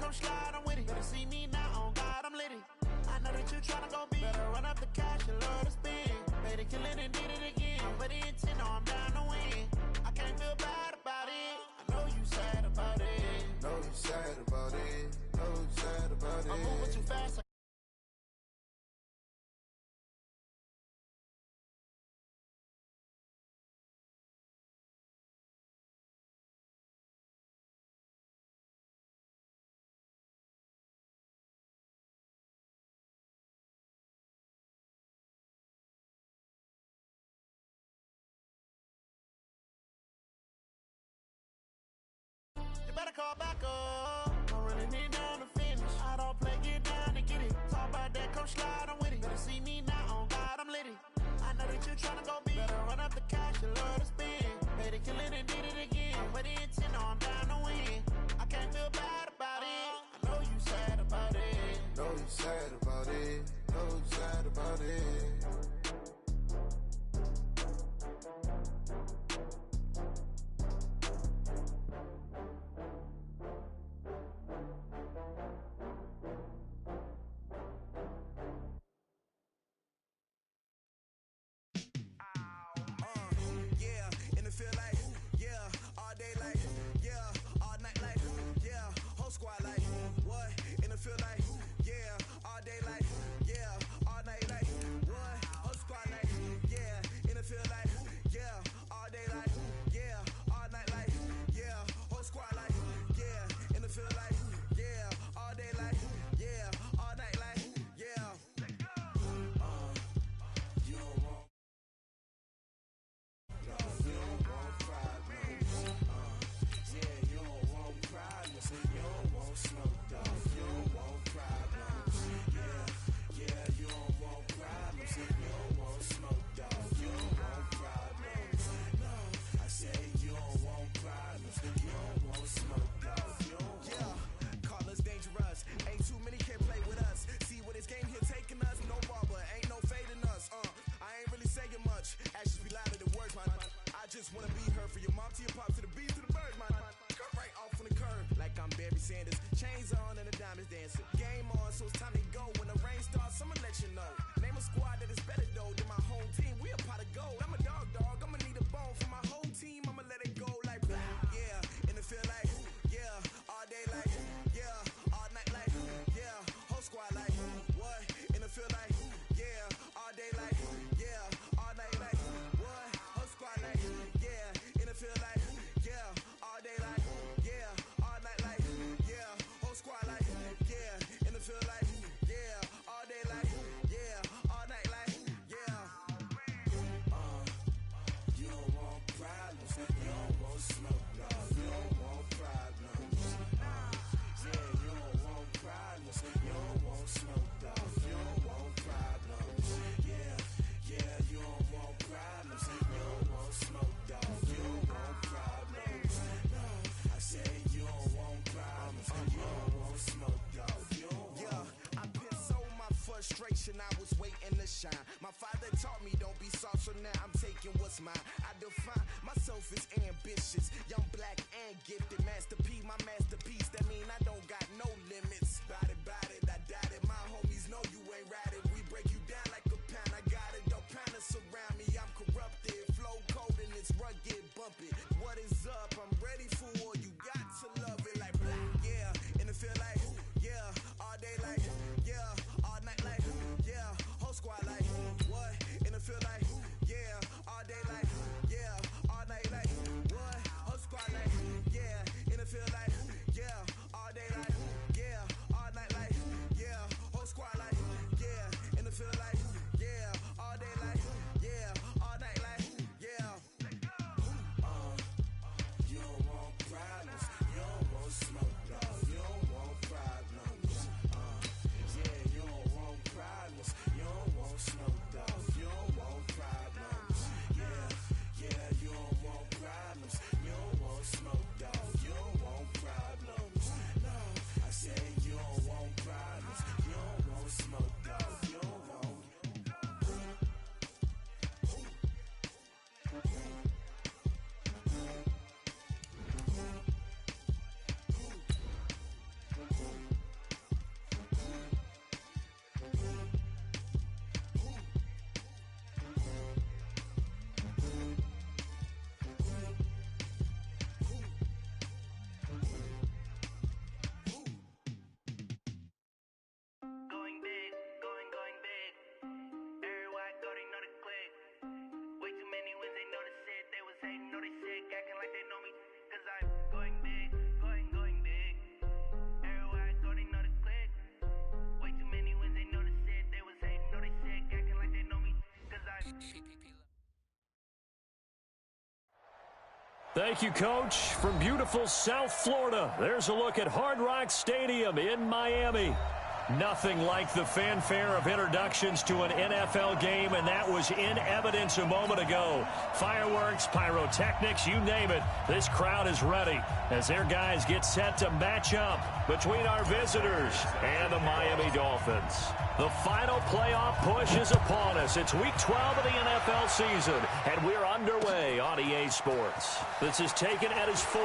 come slide, I'm with it. Better see me now, on God, I'm litty. I know that you tryna go big. Better run up the cash and love to spend. Made it, kill it, and did it again. But the intent, no, I'm down to win. I can't feel bad about it. I know you sad about it. Know you sad about it. Know you sad about it. I'm moving too fast. You better call back up. Don't really need down to finish. I don't play, get down and get it. Talk about that, come slide, I'm with it. Better see me now, on God, I'm litty. I know that you tryna go big. Better run up the cash and love to spend. Made it, kill it, and did it again. But the intent, no, I'm down to win. I can't feel bad about it. I know you sad about it. Know you sad about it. Know you sad about it. Just wanna be her for your mom to your pop to the beat to the birds, man. Cut right off on the curb like I'm Barry Sanders. Chains on and the diamonds dancing. Game on, so it's time to go. When the rain starts, I'ma let you know. Name a squad that is better though than my home team. We a pot of gold. I'm a dog. I'ma need a bone for my whole team. I'ma let it go like blah. Yeah, and it feel like yeah, all day like yeah, all night like yeah, whole squad like what? And it feel like yeah, all day like yeah, all night like what? Whole squad like yeah, and it feel like yeah, all day like yeah, all night like yeah, whole squad like yeah, and it feel like yeah, all day like yeah, all night like yeah. You don't want problems, you don't want smoke, no, you don't want problems. Yeah, you don't want problems, you don't want smoke, no, you don't want problems. Yeah, you don't want problems, you don't want smoke, dog, you don't want problems. No, I say you don't want problems, you don't want smoke, dog, you don't want. Yeah, I been so my frustration, I was waiting to shine. My father taught me don't be soft, so now I'm taking what's mine. I define myself as ambitious, young, black, and gifted. Master P, my masterpiece, that mean I don't got no limits. Bout it, I doubt it. My homies know you ain't ratted. We break you down like a pound. I got it, don't pound to surround me. I'm corrupted, flow cold and it's rugged, bumpy. What is up? I'm ready for war. You got to love it like blah. Yeah, and it feel like yeah, all day like yeah, all night like yeah, whole squad like what? And it feel like yeah, all day like yeah, all night like what? Whole squad like yeah, and it feel like yeah, all day like yeah, all night like Thank you, Coach. From beautiful South Florida, there's a look at Hard Rock Stadium in Miami. Nothing like the fanfare of introductions to an NFL game, and that was in evidence a moment ago. Fireworks, pyrotechnics, you name it. This crowd is ready as their guys get set to match up between our visitors and the Miami Dolphins. The final playoff push is upon us. It's Week 12 of the NFL season, and we're underway on EA Sports. This is taken at his 4.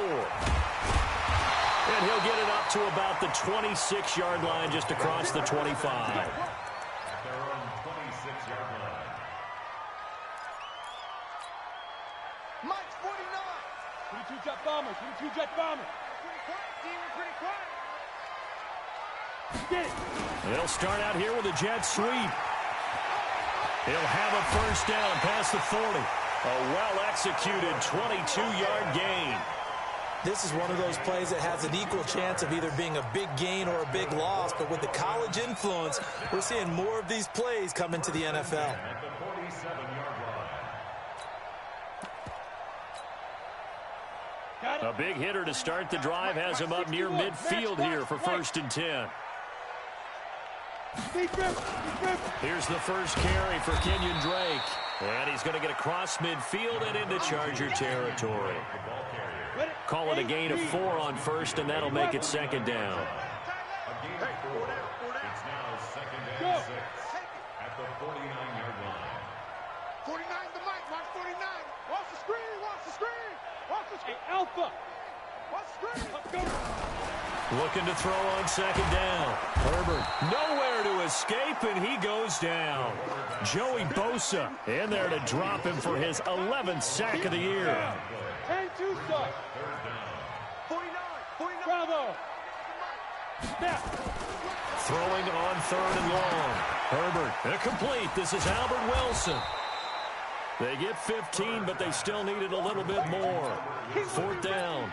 And he'll get it up to about the 26-yard line just across the 25. Their own 26-yard line. Mike's 49. 22 jet bombers, 22 jet bombers. Pretty quiet. Get it. They'll start out here with a jet sweep. He'll have a first down past the 40. A well-executed 22-yard gain. This is one of those plays that has an equal chance of either being a big gain or a big loss, but with the college influence, we're seeing more of these plays come into the NFL. At the 47-yard line. A big hitter to start the drive has him up near midfield here for 1st and 10. Here's the first carry for Kenyon Drake. And he's going to get across midfield and into Charger territory. Call it a gain of 4 on 1st, and that'll make it 2nd down. A gain of 4. It's now 2nd and 6 at the 49-yard line. 49 to Mike. Watch 49. Watch the screen. Watch the screen. Watch the screen. Hey, Alpha. Watch the screen. Let's go. Looking to throw on 2nd down. Herbert nowhere to escape, and he goes down. Joey Bosa in there to drop him for his 11th sack of the year. 10-2 start. 49. Bravo. Snap. Throwing on 3rd and long. Herbert, incomplete. This is Albert Wilson. They get 15, but they still needed a little bit more. 4th down.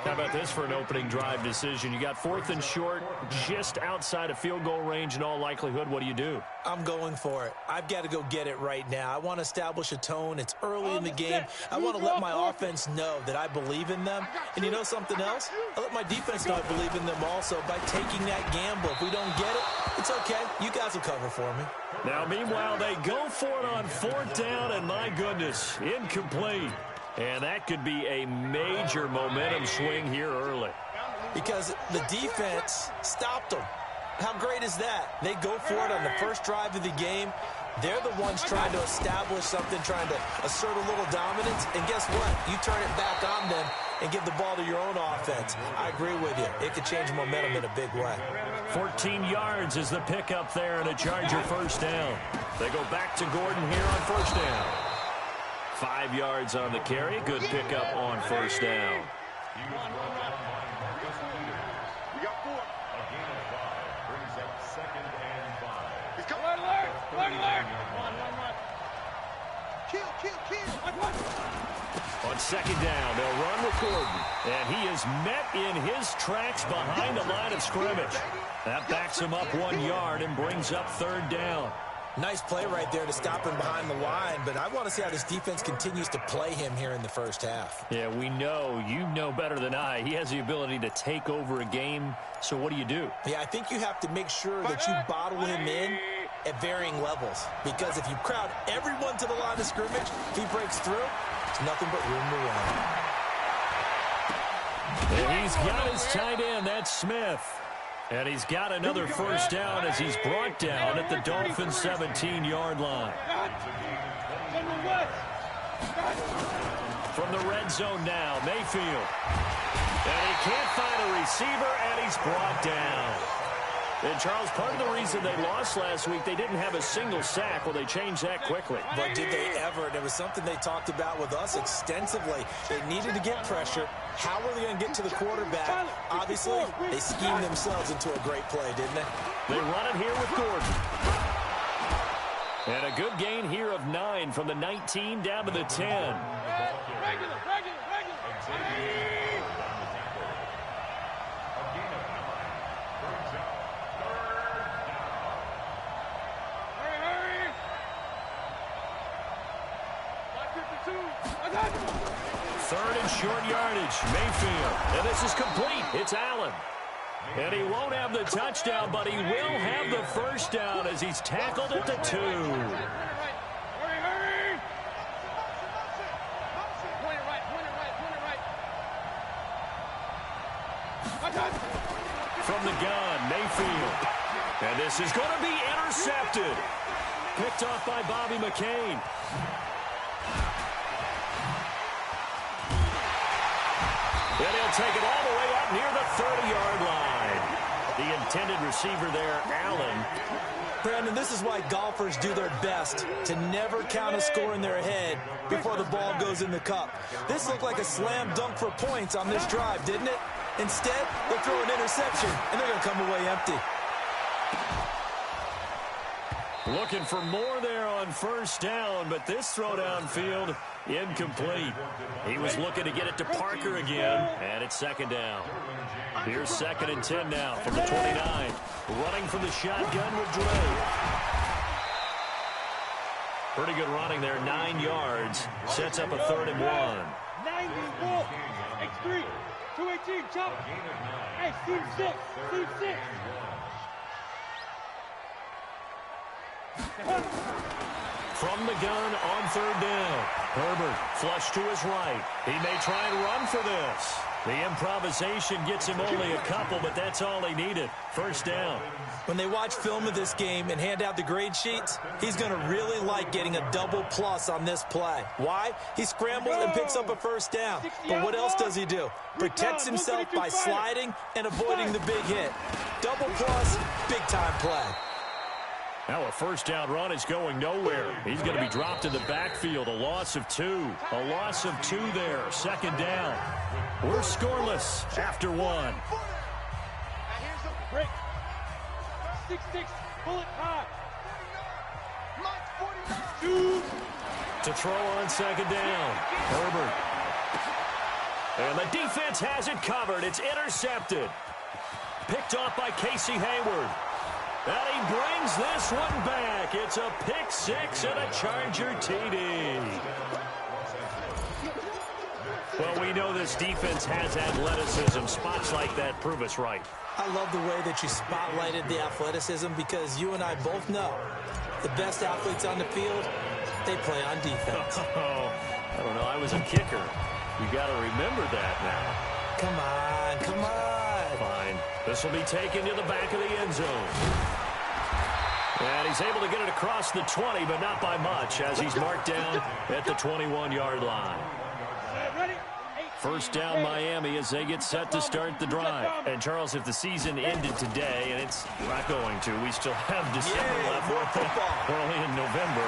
How about this for an opening drive decision? You got 4th and short, just outside of field goal range in all likelihood. What do you do? I'm going for it. I've got to go get it right now. I want to establish a tone. It's early in the game. I want to let my offense know that I believe in them. And you know something else? I let my defense know I believe in them also by taking that gamble. If we don't get it, it's okay. You guys will cover for me. Now, meanwhile, they go for it on 4th down, and my goodness, incomplete. And that could be a major momentum swing here early. Because the defense stopped them. How great is that? They go for it on the first drive of the game. They're the ones trying to establish something, trying to assert a little dominance. And guess what? You turn it back on them and give the ball to your own offense. I agree with you. It could change momentum in a big way. 14 yards is the pickup there and a Charger first down. They go back to Gordon here on 1st down. 5 yards on the carry. Good pickup on 1st down. He was brought down by Marcus Peters. We got 4. A gain of 5 brings up 2nd and 5. He's coming. Alert! Kill. On 2nd down, they'll run with Gordon. And he is met in his tracks behind the line of scrimmage. That backs him up 1 yard and brings up 3rd down. Nice play right there to stop him behind the line, but I want to see how this defense continues to play him here in the first half. Yeah, we know, you know better than I, he has the ability to take over a game, so what do you do? Yeah, I think you have to make sure that you bottle him in at varying levels, because if you crowd everyone to the line of scrimmage, if he breaks through, it's nothing but room to run. And he's got his tight end, that's Smith. And he's got another first down as he's brought down at the Dolphins' 17-yard line. From the red zone now, Mayfield. And he can't find a receiver, and he's brought down. And, Charles, part of the reason they lost last week, they didn't have a single sack. Well, they changed that quickly. But did they ever? And it was something they talked about with us extensively. They needed to get pressure. How were they going to get to the quarterback? Obviously, they schemed themselves into a great play, didn't they? They run it here with Gordon. And a good gain here of 9 from the 19 down to the 10. Regular. Third and short yardage. Mayfield. And this is complete. It's Allen. And he won't have the touchdown, but he will have the first down as he's tackled at the 2. From the gun, Mayfield. And this is going to be intercepted. Picked off by Bobby McCain. And he'll take it all the way up near the 30-yard line. The intended receiver there, Allen. Brandon, this is why golfers do their best to never count a score in their head before the ball goes in the cup. This looked like a slam dunk for points on this drive, didn't it? Instead, they'll throw an interception, and they're going to come away empty. Looking for more there on first down, but this throw downfield, incomplete. He was looking to get it to Parker again, and it's second down. Here's 2nd and 10 now from the 29. Running from the shotgun with Dre. Pretty good running there, 9 yards. Sets up a 3rd and 1. 94, X3, 218, chop. Hey, Steve 6, Steve 6. From the gun on 3rd down. Herbert flush to his right. He may try and run for this. The improvisation gets him only a couple, but that's all he needed. First down. When they watch film of this game and hand out the grade sheets, he's going to really like getting a double plus on this play. Why? He scrambles and picks up a first down. But what else does he do? Protects himself by sliding and avoiding the big hit. Double plus, big-time play. Now a first down run is going nowhere. He's going to be dropped in the backfield. A loss of 2. A loss of 2 there. Second down. We're scoreless after 1. Break. 6-6, bullet high. 2. To throw on second down. Herbert. And the defense has it covered. It's intercepted. Picked off by Casey Hayward. And he brings this one back. It's a pick 6 and a Charger TD. Well, we know this defense has athleticism. Spots like that prove us right. I love the way that you spotlighted the athleticism because you and I both know the best athletes on the field, they play on defense. Oh, I don't know. I was a kicker. You got to remember that now. Come on, come on. Fine. This will be taken to the back of the end zone. And he's able to get it across the 20, but not by much, as he's marked down at the 21-yard line. First down Miami as they get set to start the drive. And, Charles, if the season ended today, and it's not going to, we still have December left. We're only in November.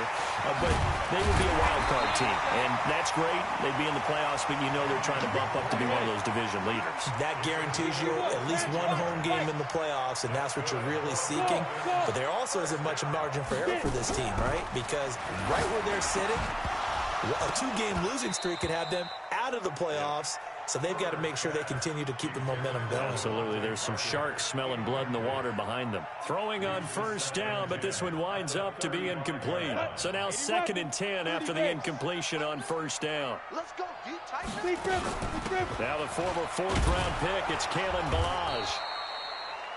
But they would be a wild card team. And that's great. They'd be in the playoffs, but you know they're trying to bump up to be one of those division leaders. That guarantees you at least one home game in the playoffs, and that's what you're really seeking. But there also isn't much margin for error for this team, right? Because right where they're sitting, a 2-game losing streak could have them out of the playoffs, so they've got to make sure they continue to keep the momentum going. Absolutely. There's some sharks smelling blood in the water behind them. Throwing on first down, but this one winds up to be incomplete. So now 2nd and 10 after the incompletion on first down. Let's go, deep tight. Now the former 4th-round pick, it's Kalen Balaj.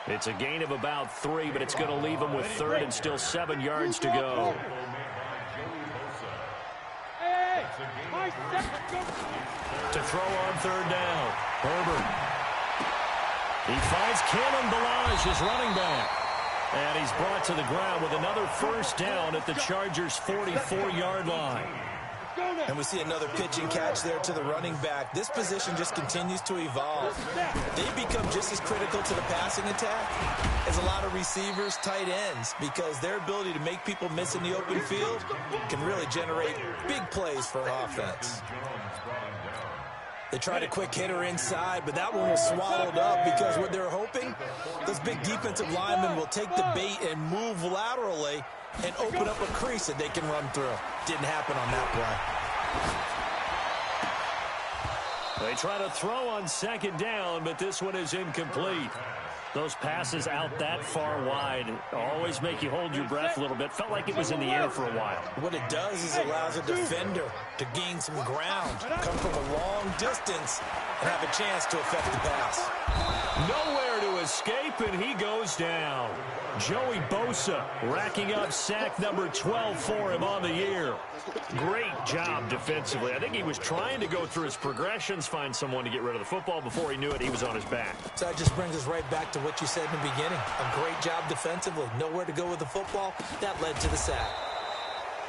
It's a gain of about 3, but it's going to leave him with 3rd and still 7 yards to go. To throw on 3rd down. Herbert. He finds Kalen Balaj, his running back. And he's brought to the ground with another first down at the Chargers' 44-yard line. And we see another pitch and catch there to the running back. This position just continues to evolve. They become just as critical to the passing attack as a lot of receivers, tight ends, because their ability to make people miss in the open field can really generate big plays for an offense. They tried a quick hitter inside, but that one was swallowed up because what they're hoping, those big defensive linemen will take the bait and move laterally and open up a crease that they can run through. Didn't happen on that play. They try to throw on 2nd down, but this one is incomplete. Those passes out that far wide always make you hold your breath a little bit. Felt like it was in the air for a while. What it does is it allows a defender to gain some ground, come from a long distance, and have a chance to affect the pass. Nowhere to escape, and he goes down. Joey Bosa racking up sack number 12 for him on the year. Great job defensively. I think he was trying to go through his progressions, find someone to get rid of the football. Before he knew it, he was on his back. So that just brings us right back to what you said in the beginning. A great job defensively. Nowhere to go with the football. That led to the sack.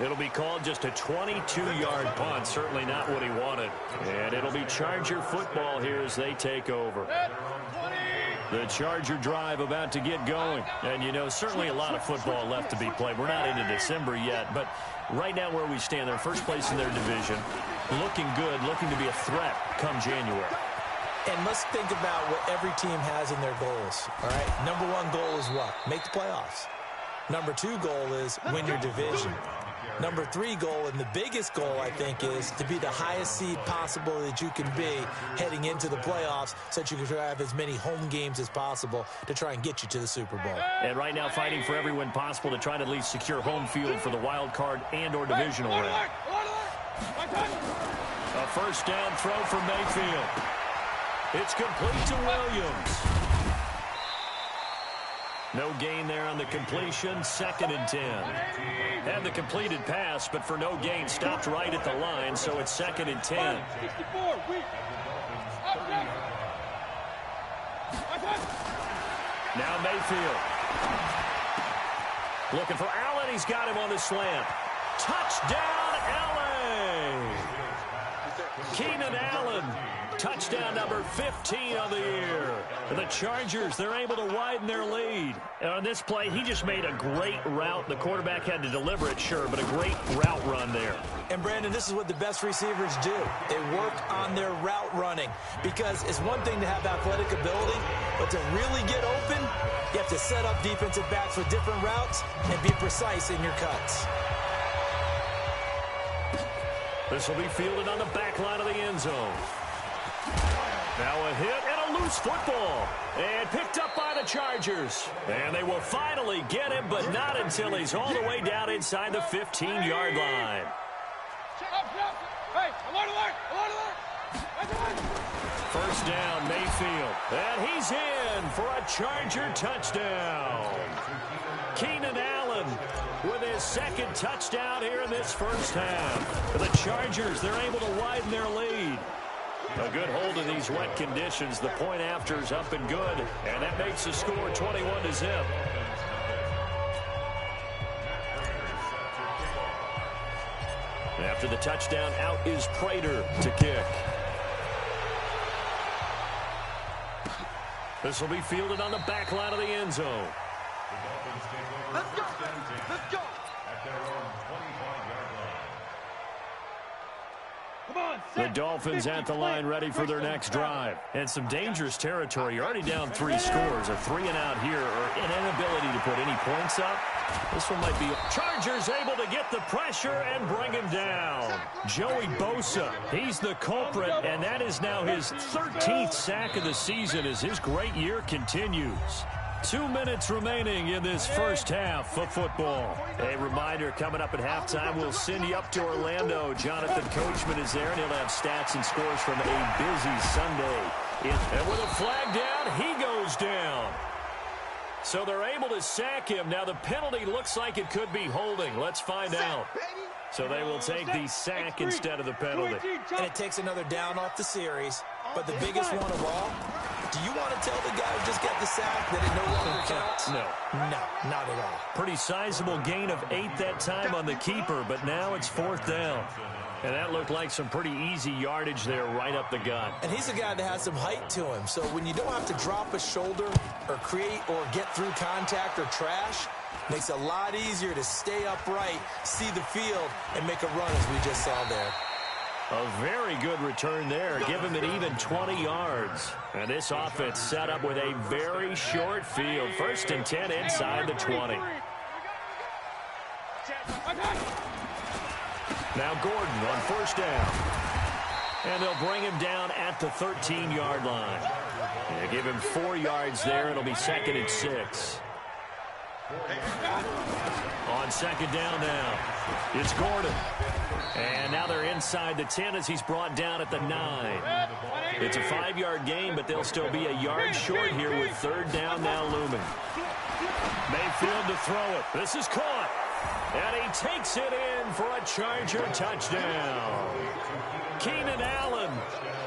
It'll be called just a 22-yard punt. Certainly not what he wanted. And it'll be Charger football here as they take over. The Charger drive about to get going. And, you know, certainly a lot of football left to be played. We're not into December yet, but right now where we stand, they're first place in their division. Looking good, looking to be a threat come January. And let's think about what every team has in their goals, all right? Number one goal is what? Make the playoffs. Number two goal is win your division. Number three goal, and the biggest goal, I think, is to be the highest seed possible that you can be heading into the playoffs so that you can have as many home games as possible to try and get you to the Super Bowl. And right now fighting for every win possible to try to at least secure home field for the wild card and or divisional round. A first down throw for Mayfield. It's complete to Williams. No gain there on the completion, 2nd and 10. And the completed pass, but for no gain, stopped right at the line, so it's 2nd and 10. Now Mayfield. Looking for Allen, he's got him on the slant. Touchdown, LA! Keenan Allen. Touchdown number 15 of the year. The Chargers, they're able to widen their lead. And on this play, he just made a great route. The quarterback had to deliver it, sure, but a great route run there. And, Brandon, this is what the best receivers do. They work on their route running because it's one thing to have athletic ability, but to really get open, you have to set up defensive backs with different routes and be precise in your cuts. This will be fielded on the back line of the end zone. Now a hit and a loose football. And picked up by the Chargers. And they will finally get him, but not until he's all the way down inside the 15-yard line. First down, Mayfield. And he's in for a Charger touchdown. Keenan Allen with his 2nd touchdown here in this first half. The Chargers, they're able to widen their lead. A good hold in these wet conditions. The point after is up and good. And that makes the score 21-0. After the touchdown, out is Prater to kick. This will be fielded on the back line of the end zone. Let's go. Let's go. At their own 25-yard line. The Dolphins at the line ready for their next drive. And some dangerous territory. You're already down 3 scores. A 3-and-out here or an inability to put any points up. This one might be. Chargers able to get the pressure and bring him down. Joey Bosa, he's the culprit, and that is now his 13th sack of the season as his great year continues. 2 minutes remaining in this first half of football. A reminder, coming up at halftime, we'll send you up to Orlando. Jonathan Coachman is there, and he'll have stats and scores from a busy Sunday. And with a flag down, he goes down. So they're able to sack him. Now the penalty looks like it could be holding. Let's find out. So they will take the sack instead of the penalty. And it takes another down off the series. But the biggest one of all, do you want to tell the guy who just got the sack that it no longer counts? No. No, not at all. Pretty sizable gain of 8 that time on the keeper, but now it's 4th down. And that looked like some pretty easy yardage there right up the gut. And he's a guy that has some height to him. So when you don't have to drop a shoulder or create or get through contact or trash, makes it a lot easier to stay upright, see the field, and make a run as we just saw there. A very good return there. Give him an even 20 yards. And this offense set up with a very short field. 1st and 10 inside the 20. Now Gordon on 1st down. And they'll bring him down at the 13-yard line. They give him 4 yards there. It'll be 2nd and 6. On 2nd down now, it's Gordon. And now they're inside the 10 as he's brought down at the 9. It's a 5-yard gain, but they'll still be a yard short here with 3rd down now looming. Mayfield to throw it. This is caught. And he takes it in for a Charger touchdown. Keenan Allen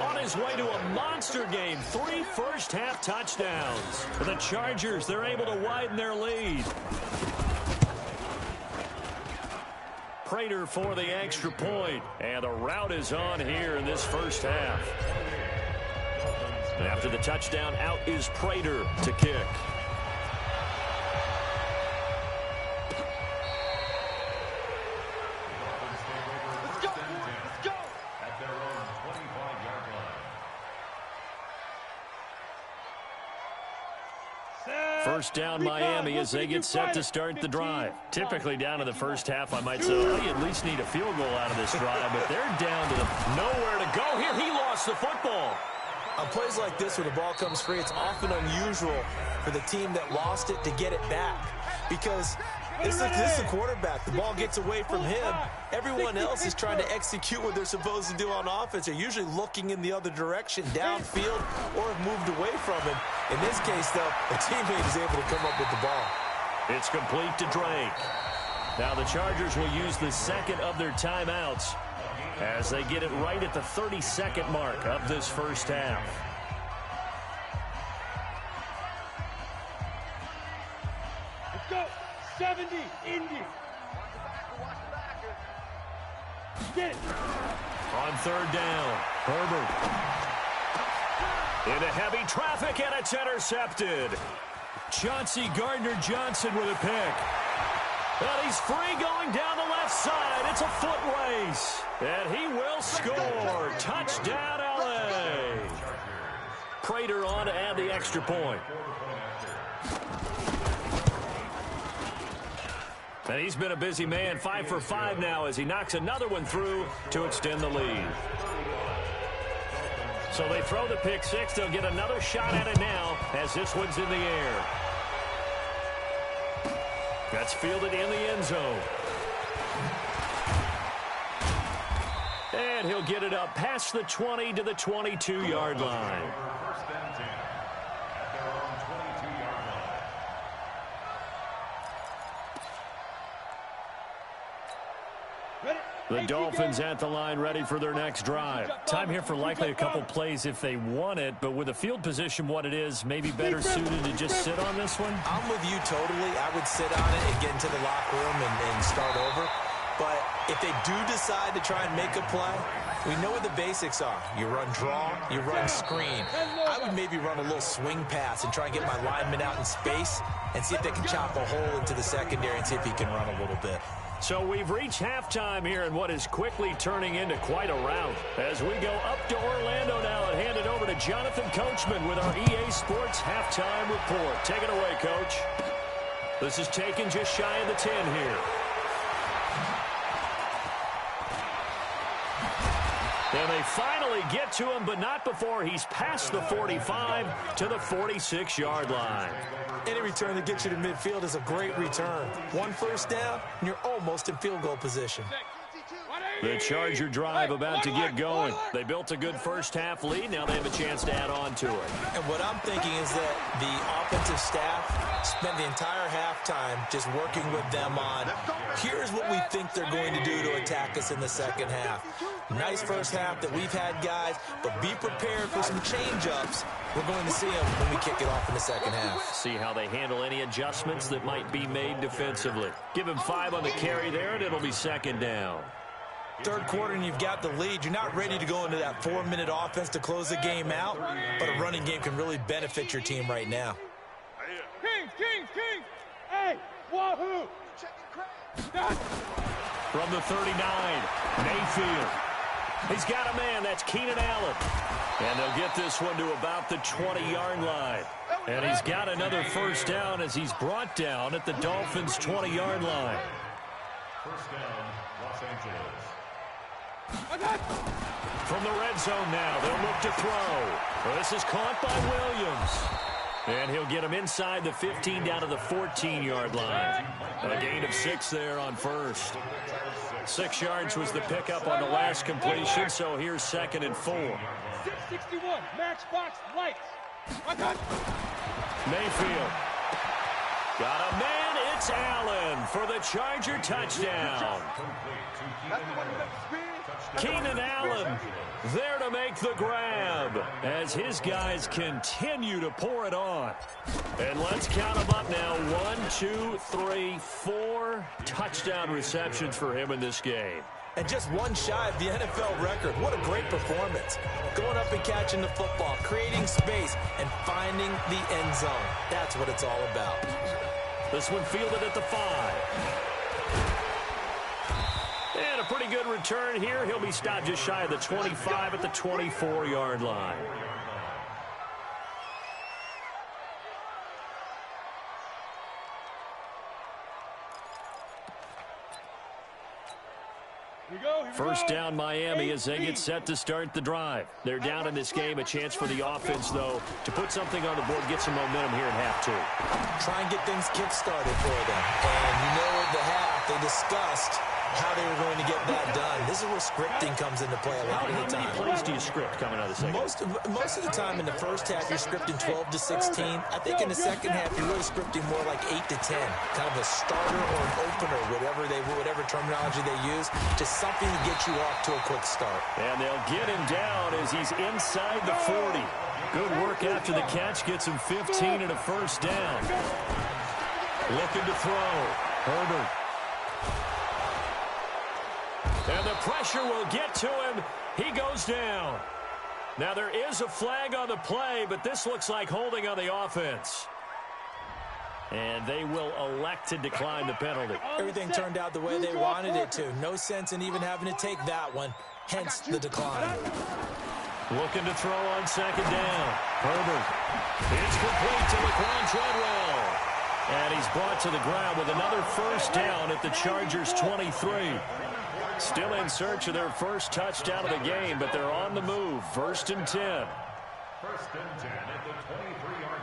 on his way to a monster game. 3 first-half touchdowns. For the Chargers, they're able to widen their lead. Prater for the extra point. And the route is on here in this first half. And after the touchdown, out is Prater to kick. First down Miami as they get set to start the drive. Typically down to the first half, I might say, well, you at least need a field goal out of this drive, but they're down to nowhere to go here. He lost the football. On plays like this where the ball comes free, it's often unusual for the team that lost it to get it back because this is the quarterback. The ball gets away from him. Everyone else is trying to execute what they're supposed to do on offense. They're usually looking in the other direction, downfield, or have moved away from him. In this case, though, a teammate is able to come up with the ball. It's complete to Drake. Now the Chargers will use the 2nd of their timeouts as they get it right at the 32nd mark of this first half. Let's go. 70, Indy. Get it. On 3rd down, Herbert. Into heavy traffic, and it's intercepted. Chauncey Gardner-Johnson with a pick. And he's free going down the left side. It's a foot race. And he will score. Touchdown, L.A. Prater on to add the extra point. And he's been a busy man, 5 for 5 now as he knocks another one through to extend the lead. So they throw the pick 6. They'll get another shot at it now as this one's in the air. That's fielded in the end zone. And he'll get it up past the 20 to the 22-yard line. First and 10 at their own 22-yard line. The Dolphins at the line ready for their next drive. Time here for likely a couple plays if they want it, but with the field position what it is, maybe better suited to just sit on this one? I'm with you totally. I would sit on it and get into the locker room and start over. But if they do decide to try and make a play, we know what the basics are. You run draw, you run screen. I would maybe run a little swing pass and try and get my lineman out in space and see if they can chop a hole into the secondary and see if he can run a little bit. So we've reached halftime here in what is quickly turning into quite a rout. As we go up to Orlando now and hand it over to Jonathan Coachman with our EA Sports Halftime Report. Take it away, Coach. This is taken just shy of the 10 here. And they finally get to him, but not before he's past the 45 to the 46-yard line. Any return that gets you to midfield is a great return. 1 first down, and you're almost in field goal position. The Charger drive about to get going. They built a good first-half lead. Now they have a chance to add on to it. And what I'm thinking is that the offensive staff spent the entire halftime just working with them on, here's what we think they're going to do to attack us in the second half. Nice first half that we've had, guys, but be prepared for some change-ups. We're going to see them when we kick it off in the second half. See how they handle any adjustments that might be made defensively. Give him 5 on the carry there, and it'll be second down. Third quarter and you've got the lead. You're not ready to go into that 4-minute offense to close the game out, but a running game can really benefit your team right now. Kings! Hey, wahoo! From the 39, Mayfield. He's got a man. That's Keenan Allen. And they'll get this one to about the 20-yard line. And he's got another first down as he's brought down at the Dolphins' 20-yard line. First down, Los Angeles. From the red zone now, they'll look to throw. Well, this is caught by Williams. And he'll get him inside the 15 down to the 14-yard line. A gain of 6 there on first. 6 yards was the pickup on the last completion, so here's 2nd and 4. 661, matchbox lights. Mayfield. Got a man, it's Allen for the Charger touchdown. Keenan Allen there to make the grab as his guys continue to pour it on. And let's count them up now. 1, 2, 3, 4 touchdown receptions for him in this game. And just one shy of the NFL record. What a great performance. Going up and catching the football, creating space, and finding the end zone. That's what it's all about. This one fielded at the 5. And a pretty good return here. He'll be stopped just shy of the 25 at the 24-yard line. First down Miami as they get set to start the drive. They're down in this game. A chance for the offense, though, to put something on the board, get some momentum here in half 2. Try and get things kick-started for them. And you know at the half, they discussed how they were going to get that done. This is where scripting comes into play a lot of the time. How many plays do you script coming out of the second? Most of the time in the first half, you're scripting 12 to 16. I think in the second half, you're really scripting more like 8 to 10. Kind of a starter or an opener, whatever terminology they use. Just something to get you off to a quick start. And they'll get him down as he's inside the 40. Good work after the catch. Gets him 15 and a first down. Looking to throw. Herbert. And the pressure will get to him. He goes down. Now there is a flag on the play, but this looks like holding on the offense. And they will elect to decline the penalty. Everything turned out the way they wanted it to. No sense in even having to take that one. Hence the decline. Looking to throw on 2nd down. Herbert. It's complete to Laquan Treadwell. And he's brought to the ground with another first down at the Chargers' 23. Still in search of their first touchdown of the game, but they're on the move. 1st and 10. 1st and 10 at the 23-yard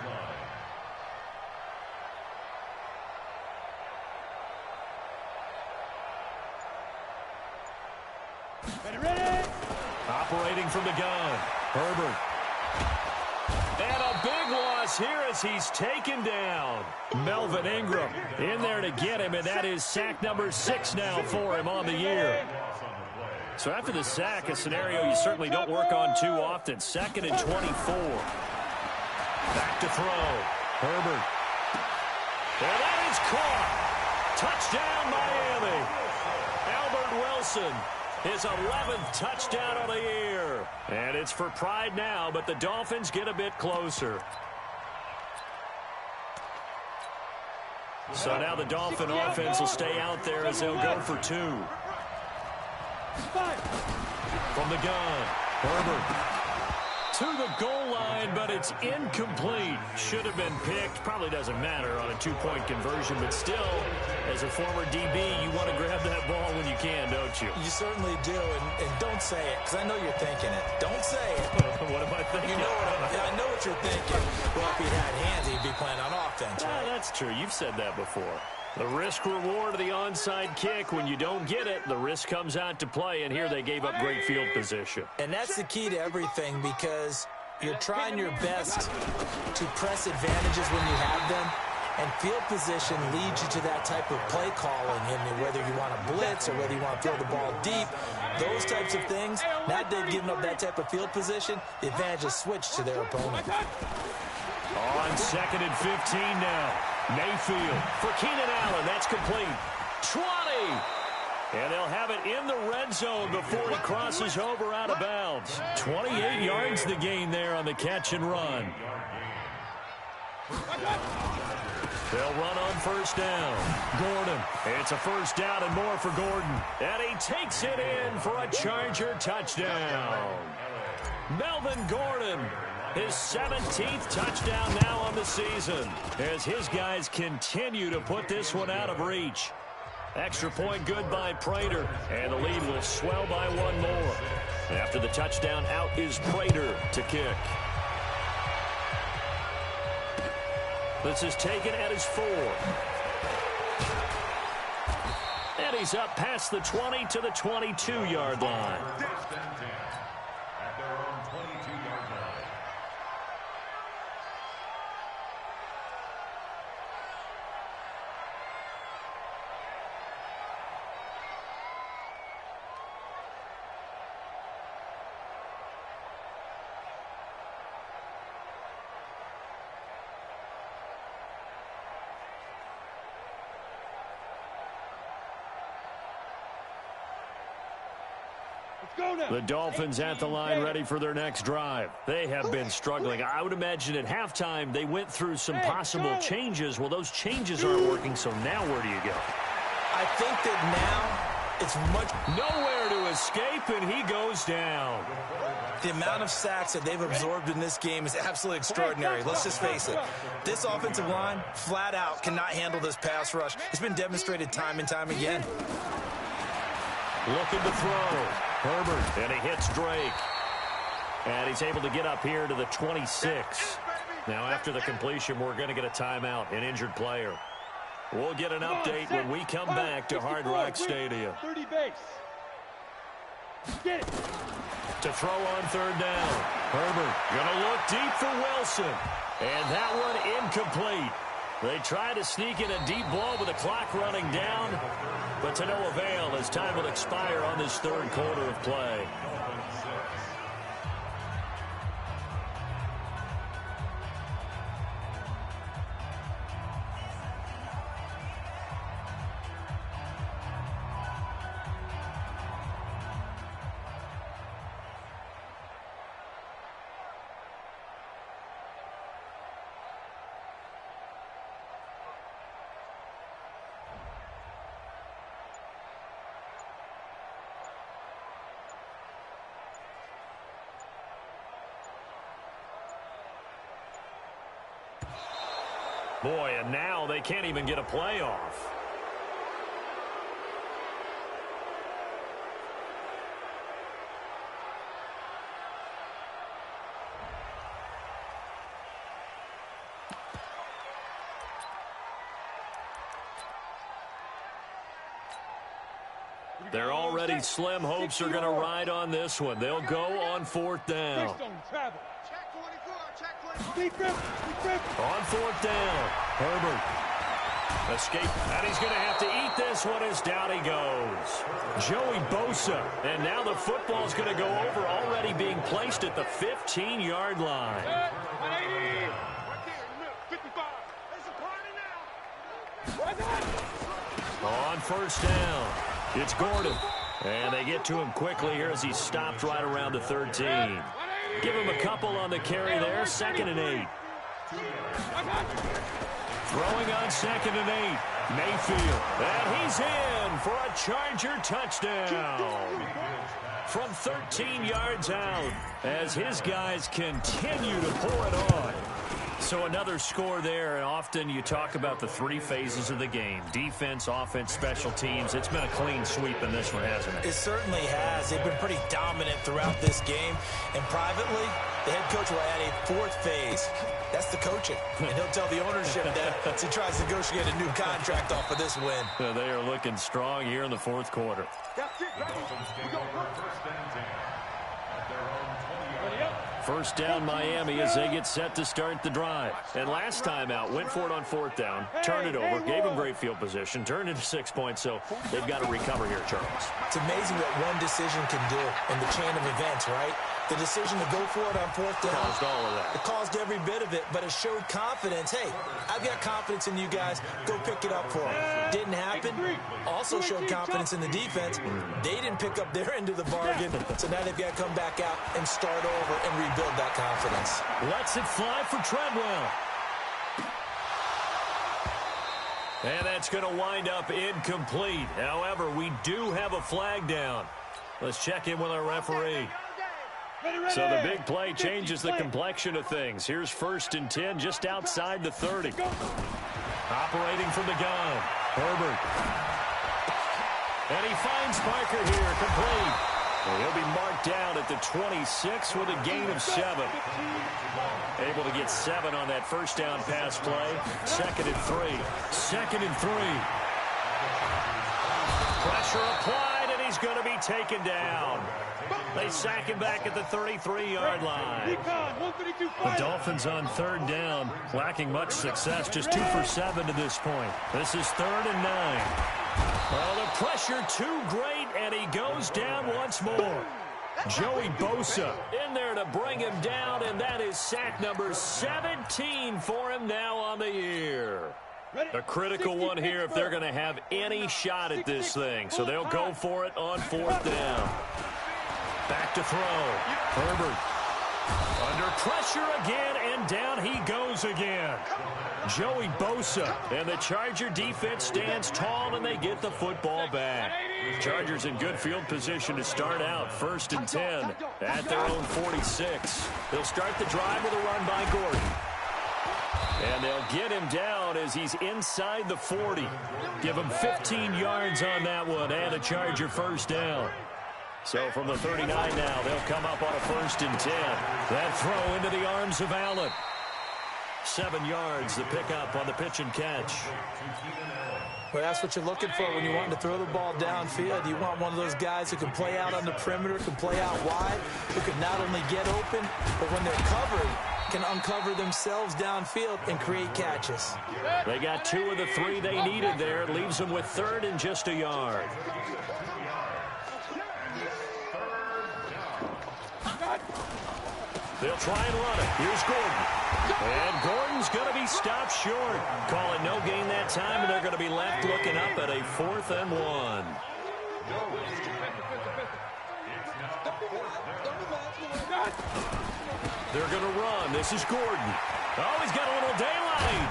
line. Ready? Operating from the gun. Herbert. And a big loss here as he's taken down. Melvin Ingram in there to get him, and that is sack number 6 now for him on the year. So after the sack, a scenario you certainly don't work on too often. 2nd and 24. Back to throw. Herbert. And that is caught. Touchdown, Miami. Albert Wilson. His 11th touchdown of the year. And it's for pride now, but the Dolphins get a bit closer. So now the Dolphin offense will stay out there as they'll go for 2. From the gun, Herbert. To the goal line, but it's incomplete. Should have been picked. Probably doesn't matter on a 2-point conversion, but still, as a former DB, you want to grab that ball when you can, don't you? You certainly do, and don't say it, because I know you're thinking it. Don't say it. What am I thinking? I know what you're thinking. Well, if he had hands, he'd be playing on offense, right? That's true. You've said that before. The risk-reward of the onside kick, when you don't get it, the risk comes out to play, and here they gave up great field position. And that's the key to everything, because you're trying your best to press advantages when you have them, and field position leads you to that type of play calling. I mean, whether you want to blitz or whether you want to throw the ball deep, those types of things, now they've given up that type of field position, the advantage is switched to their opponent. On 2nd and 15 now. Mayfield for Keenan Allen. That's complete. 20. And they'll have it in the red zone before he crosses over out of bounds. 28 yards the gain there on the catch and run. They'll run on 1st down. Gordon. It's a 1st down and more for Gordon. And he takes it in for a Charger touchdown. Melvin Gordon. His 17th touchdown now on the season as his guys continue to put this one out of reach. Extra point good by Prater, and the lead will swell by 1 more. After the touchdown, out is Prater to kick. This is taken at his 4. And he's up past the 20 to the 22-yard line. First and 10 at their own 22-yard line. The Dolphins at the line ready for their next drive. They have been struggling. I would imagine at halftime they went through some possible changes. Well, those changes aren't working, so now where do you go? I think that now it's much... Nowhere to escape, and he goes down. The amount of sacks that they've absorbed in this game is absolutely extraordinary. Let's just face it. This offensive line, flat out, cannot handle this pass rush. It's been demonstrated time and time again. Looking to throw. Herbert, and he hits Drake. And he's able to get up here to the 26. Now, after the completion, we're going to get a timeout, an injured player. We'll get an update when we come back to Hard Rock Stadium. 30 base. Get it. To throw on third down. Herbert going to look deep for Wilson. And that one incomplete. They try to sneak in a deep ball with the clock running down, but to no avail as time will expire on this third quarter of play. Boy, and now they can't even get a playoff. They're already slim hopes are going to ride on this one. They'll go on fourth down. On fourth down, Herbert. Escape, and he's going to have to eat this one as down he goes. Joey Bosa, and now the football's going to go over, already being placed at the 15-yard line. On first down, it's Gordon. And they get to him quickly here as he's stopped right around the 13. Give him a couple on the carry there, 2nd and 8. Throwing on 2nd and 8, Mayfield. And he's in for a Charger touchdown. From 13 yards out as his guys continue to pour it on. So another score there, and often you talk about the three phases of the game. Defense, offense, special teams. It's been a clean sweep in this one, hasn't it? It certainly has. They've been pretty dominant throughout this game. And privately, the head coach will add a fourth phase. That's the coaching. And he'll tell the ownership that as he tries to negotiate a new contract off of this win. They are looking strong here in the fourth quarter. First down Miami as they get set to start the drive. And last time out, went for it on fourth down, turned it over, gave them great field position, turned it to 6 points, so they've got to recover here, Charles. It's amazing what one decision can do in the chain of events, right? The decision to go for it on fourth down. Caused all of that. It caused every bit of it, but it showed confidence. Hey, I've got confidence in you guys. Go pick it up for them. Didn't happen. Also showed confidence in the defense. They didn't pick up their end of the bargain, so now they've got to come back out and start over and rebuild that confidence. Lets it fly for Treadwell. And that's going to wind up incomplete. However, we do have a flag down. Let's check in with our referee. So the big play changes the complexion of things. Here's 1st and 10 just outside the 30. Operating from the gun, Herbert. And he finds Parker here, complete. And he'll be marked down at the 26 with a gain of 7. Able to get 7 on that first down pass play. 2nd and 3. 2nd and 3. Pressure applied, and he's going to be taken down. They sack him back at the 33-yard line. The Dolphins on 3rd down, lacking much success, just 2 for 7 to this point. This is 3rd and 9. Well, the pressure too great, and he goes down once more. Joey Bosa in there to bring him down, and that is sack number 17 for him now on the year. A critical one here if they're going to have any shot at this thing. So they'll go for it on 4th down. Back to throw. Herbert under pressure again, and down he goes again. Joey Bosa, and the Charger defense stands tall, and they get the football back. Chargers in good field position to start out. 1st and 10 at their own 46. They'll start the drive with a run by Gordon. And they'll get him down as he's inside the 40. Give him 15 yards on that one, and a Charger first down. So from the 39 now, they'll come up on a 1st and 10. That throw into the arms of Allen. 7 yards, the pickup on the pitch and catch. Well, that's what you're looking for when you want to throw the ball downfield. You want one of those guys who can play out on the perimeter, can play out wide, who can not only get open, but when they're covered, can uncover themselves downfield and create catches. They got 2 of the 3 they needed there. It leaves them with 3rd and just a yard. They'll try and run it. Here's Gordon. And Gordon's going to be stopped short. Call it no gain that time, and they're going to be left looking up at a 4th and 1. They're going to run. This is Gordon. Oh, he's got a little daylight.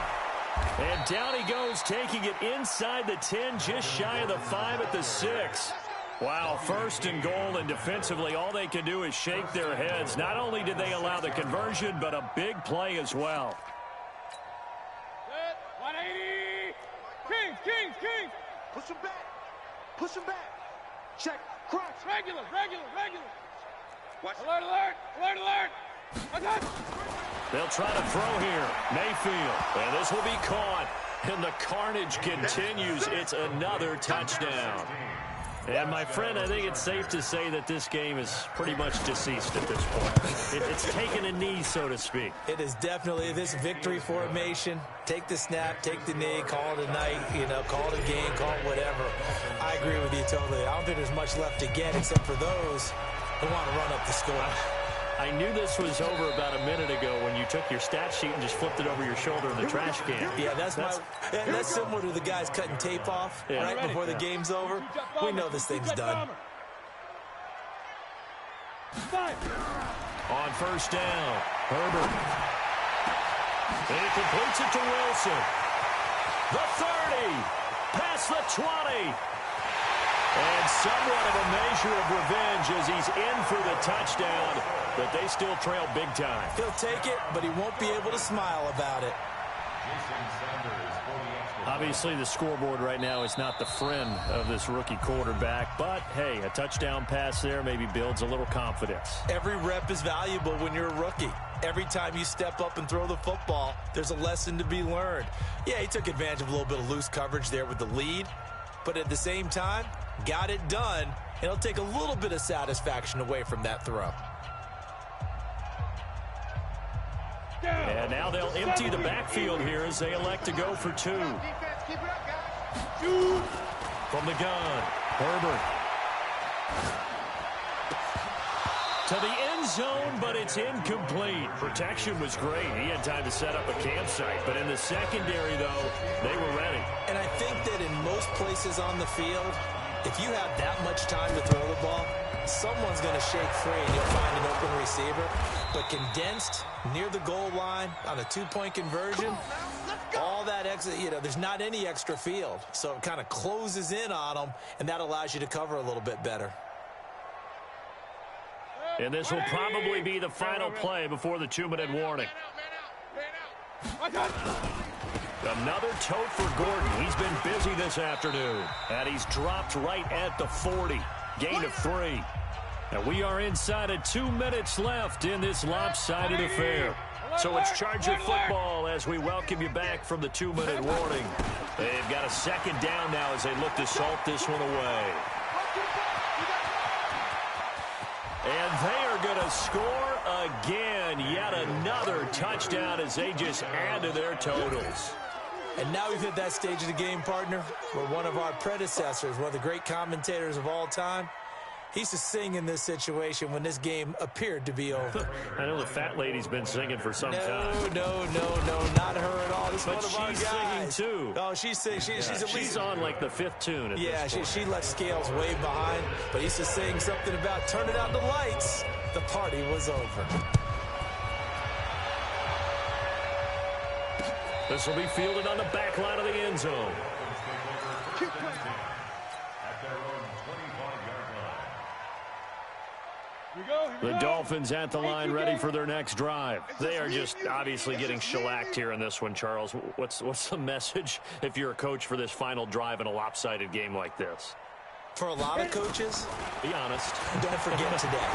And down he goes, taking it inside the 10, just shy of the 5 at the 6. Wow, 1st and goal, and defensively all they can do is shake their heads. Not only did they allow the conversion, but a big play as well. 180. Kings. Push him back. Check. Crunch. Regular. Watch. Alert. They'll try to throw here. Mayfield. And this will be caught. And the carnage continues. It's another touchdown. And, my friend, I think it's safe to say that this game is pretty much deceased at this point. It's taken a knee, so to speak. It is definitely this victory formation. Take the snap, take the knee, call it a night, call it a game, call it whatever. I agree with you totally. I don't think there's much left to get except for those who want to run up the score. I knew this was over about a minute ago when you took your stat sheet and just flipped it over your shoulder in the trash can. Yeah, that's similar to the guys cutting tape off right before the game's over. We know this thing's done. On 1st down, Herbert. And he completes it to Wilson. The 30, past the 20. And somewhat of a measure of revenge as he's in for the touchdown, but they still trail big time. He'll take it, but he won't be able to smile about it. Obviously, the scoreboard right now is not the friend of this rookie quarterback, but, hey, a touchdown pass there maybe builds a little confidence. Every rep is valuable when you're a rookie. Every time you step up and throw the football, there's a lesson to be learned. Yeah, he took advantage of a little bit of loose coverage there with the lead, but at the same time, got it done, and it'll take a little bit of satisfaction away from that throw. And now they'll empty the backfield here as they elect to go for 2. From the gun, Herbert. To the end zone, but it's incomplete. Protection was great. He had time to set up a campsite, but in the secondary, though, they were ready. And I think that in most places on the field, if you have that much time to throw the ball, someone's going to shake free and you'll find an open receiver. But condensed, near the goal line, on a 2-point conversion, all that extra, there's not any extra field. So it kind of closes in on them, and that allows you to cover a little bit better. And this will probably be the final play before the 2-minute warning. Another tote for Gordon. He's been busy this afternoon. And he's dropped right at the 40. Gain of 3. And we are inside of 2 minutes left in this lopsided affair. So it's Charger football as we welcome you back from the 2-minute warning. They've got a second down now as they look to salt this one away. And they are going to score again. Yet another touchdown as they just add to their totals. And now we've hit that stage of the game, partner, where one of our predecessors, one of the great commentators of all time, he used to sing in this situation when this game appeared to be over. I know the fat lady's been singing for some time. No, not her at all. This is one of our guys. She's singing too. Oh, she's singing. She's on like the 5th tune. She left Scales way behind, but he used to sing something about turning out the lights. The party was over. This will be fielded on the back line of the end zone. The Dolphins at the line, ready for their next drive. They are just obviously getting shellacked here in this one, Charles. What's the message if you're a coach for this final drive in a lopsided game like this? For a lot of coaches, be honest. Don't forget today.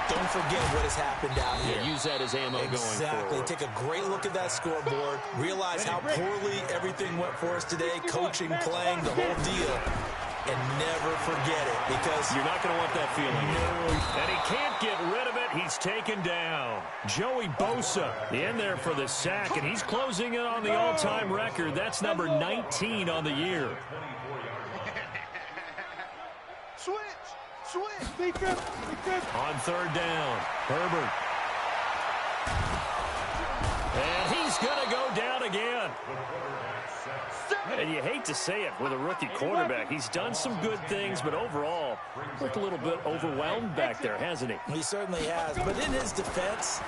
Don't forget what has happened out here. Yeah, use that as ammo going forward. Exactly. Take a great look at that scoreboard. Realize how poorly everything went for us today. Coaching, playing, the whole deal. And never forget it, because you're not going to want that feeling. And he can't get rid of it. He's taken down. Joey Bosa in there for the sack, and he's closing in on the all-time record. That's number 19 on the year. Switch. Defense. On third down, Herbert. And he's going to go down again. And you hate to say it with a rookie quarterback. He's done some good things, but overall, looked a little bit overwhelmed back there, hasn't he? He certainly has. But in his defense,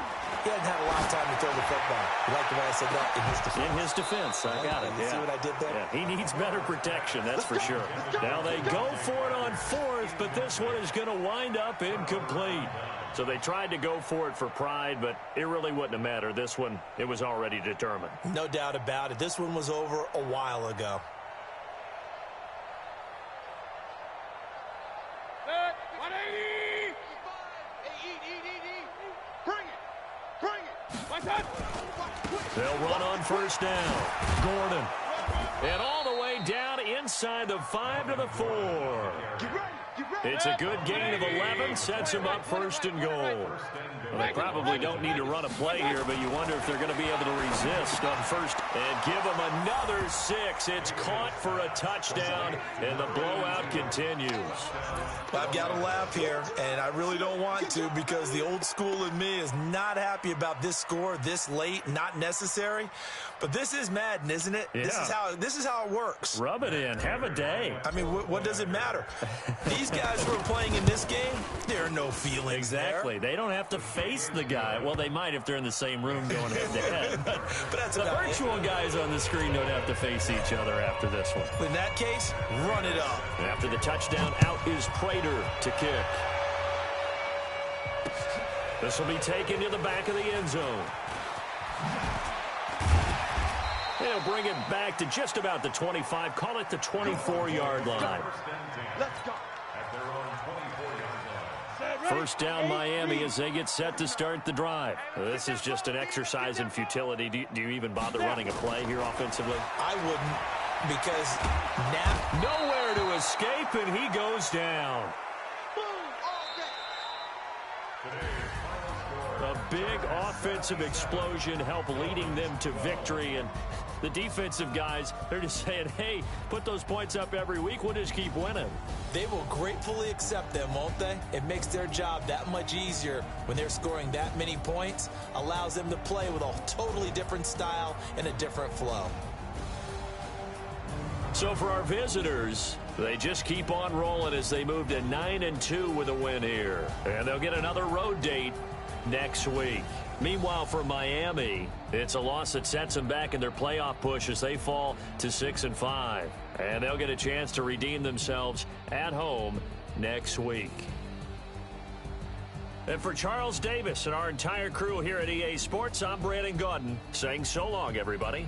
he hasn't had a lot of time to throw the football. You like the way I said that? In his defense. In his defense. I got it. You see what I did there? Yeah, he needs better protection, that's for sure. Now they go for it on 4th, but this one is going to wind up incomplete. So they tried to go for it for pride, but it really wouldn't have mattered. This one, it was already determined. No doubt about it. This one was over a while ago. Set. 180. Bring it. My touch. They'll run on first down. Gordon. And all the way down inside the 5 to the 4. It's a good gain of 11, sets him up 1st and goal. Well, they probably don't need to run a play here, but you wonder if they're going to be able to resist on 1st and give them another 6. It's caught for a touchdown, and the blowout continues. I've got to laugh here, and I really don't want to, because the old school in me is not happy about this score this late, not necessary. But this is Madden, isn't it? Yeah. This is how it works. Rub it in. Have a day. I mean, what does it matter? These guys who are playing in this game, there are no feelings Exactly. there. They don't have to face the guy. Well, they might if they're in the same room going head-to-head. But that's the virtual guys on the screen don't have to face each other after this one. In that case, run it up. And after the touchdown, out is Prater to kick. This will be taken to the back of the end zone. They'll bring it back to just about the 25. Call it the 24-yard line. Let's go. First down, Miami, as they get set to start the drive. This is just an exercise in futility. Do you even bother running a play here offensively? I wouldn't, because now nowhere to escape, and he goes down. A big offensive explosion helped leading them to victory, and the defensive guys, they're just saying, hey, put those points up every week. We'll just keep winning. They will gratefully accept them, won't they? It makes their job that much easier when they're scoring that many points, allows them to play with a totally different style and a different flow. So for our visitors, they just keep on rolling as they move to 9-2 with a win here. And they'll get another road date next week. Meanwhile, for Miami, it's a loss that sets them back in their playoff push as they fall to 6-5. And they'll get a chance to redeem themselves at home next week. And for Charles Davis and our entire crew here at EA Sports, I'm Brandon Gaudin saying so long, everybody.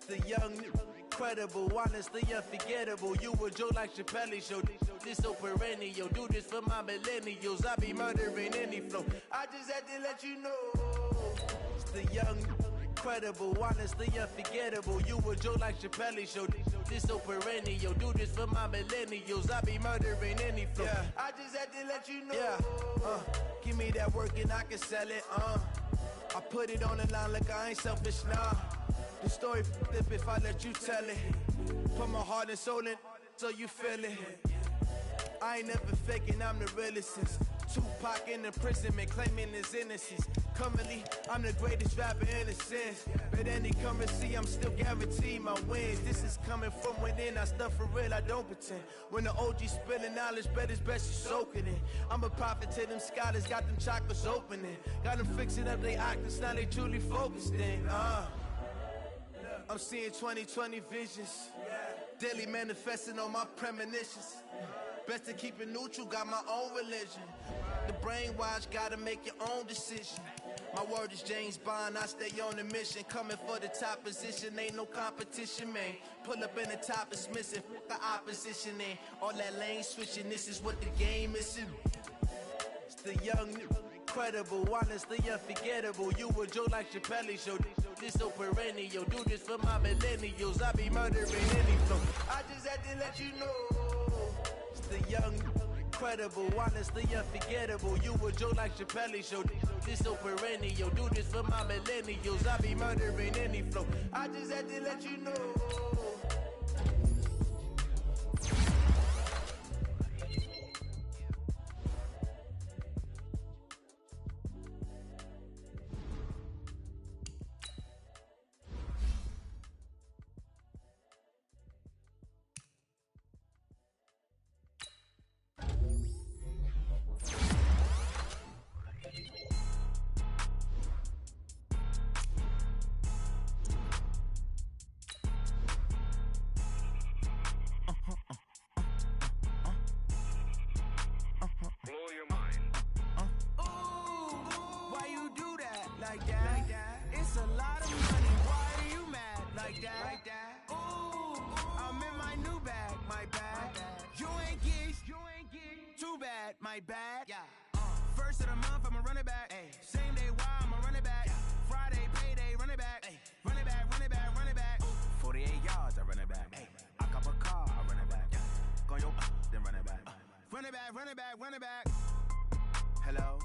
the young, incredible, honestly unforgettable. You a joke like Chappelle Show. This so perennial. Do this for my millennials. I be murdering any flow. I just had to let you know. It's the young, incredible, honestly unforgettable. You a joke like Chappelle Show. This so perennial. Do this for my millennials. I be murdering any flow. Yeah. I just had to let you know. Yeah. Give me that work and I can sell it. I put it on the line like I ain't selfish, nah. The story flip if I let you tell it. Put my heart and soul in so you feel it. I ain't never faking, I'm the realest since Tupac in imprisonment, claiming his innocence. Currently, I'm the greatest rapper in a sense. But any currency, I'm still guaranteed my wins. This is coming from within, I stuff for real, I don't pretend. When the OG spilling knowledge, bet it's best you soak it in. I'm a prophet to them scholars, got them chakras opening. Got them fixing up their octaves, now they truly focused in. I'm seeing 2020 visions. Daily manifesting on my premonitions. Best to keep it neutral, got my own religion. The brainwash, gotta make your own decision. My word is James Bond, I stay on the mission. Coming for the top position, ain't no competition, man. Pull up in the top, it's missing, the opposition in. All that lane switching, this is what the game is. It's the young, incredible, honestly unforgettable. You a joke like Chappelle Show. This so perennial. Do this for my millennials. I be murdering any flow. I just had to let you know. It's the young, incredible, honestly unforgettable. You a joke like Chappelle Show. This so perennial. Do this for my millennials. I be murdering any flow. I just had to let you know. My bad. Yeah. First of the month, I'ma run it back. Ay. Same day, why I'ma run it back. Yeah. Friday, payday, run it back. Ay. Run it back, run it back, run it back. 48 yards, I run it back. Ay. I cop a car, I run it back. Yeah. Go on your then run it back. Run it back, run it back, run it back. Hello?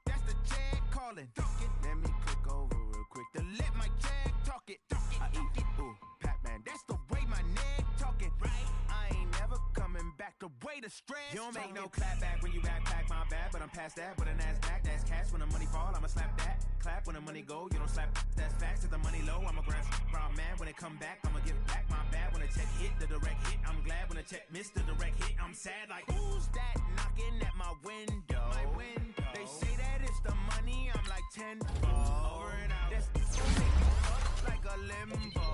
That's the check calling. Let me click over real quick to let my check talk it. I eat it. Ooh, Pac-Man, that's the way my neck talking. Right? I ain't never coming back the way the stress. You don't make no clap back when you backpack, my bad, but I'm past that. With a NASDAQ, that's cash. When the money fall, I'ma slap that. Clap when the money go, you don't slap. That's facts. If the money low, I'ma grab brown man. When it come back, I'ma give back my bad. When the check hit, the direct hit, I'm glad. When the check missed the direct hit, I'm sad. Like, who's that knocking at my window? My window. They say that it's the money, I'm like 10 over and out. That's gonna make you up like a limbo.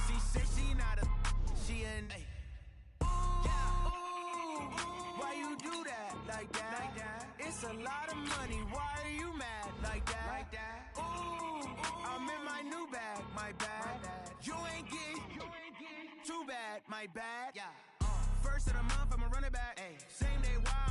She said she not a, she an. Why you do that like that? Like that? It's a lot of money. Why are you mad like that? Like that? Ooh, I'm in my new bag. My bad. You ain't get too bad. My bad. Yeah. First of the month, I'ma run it back. Ay. Same day, why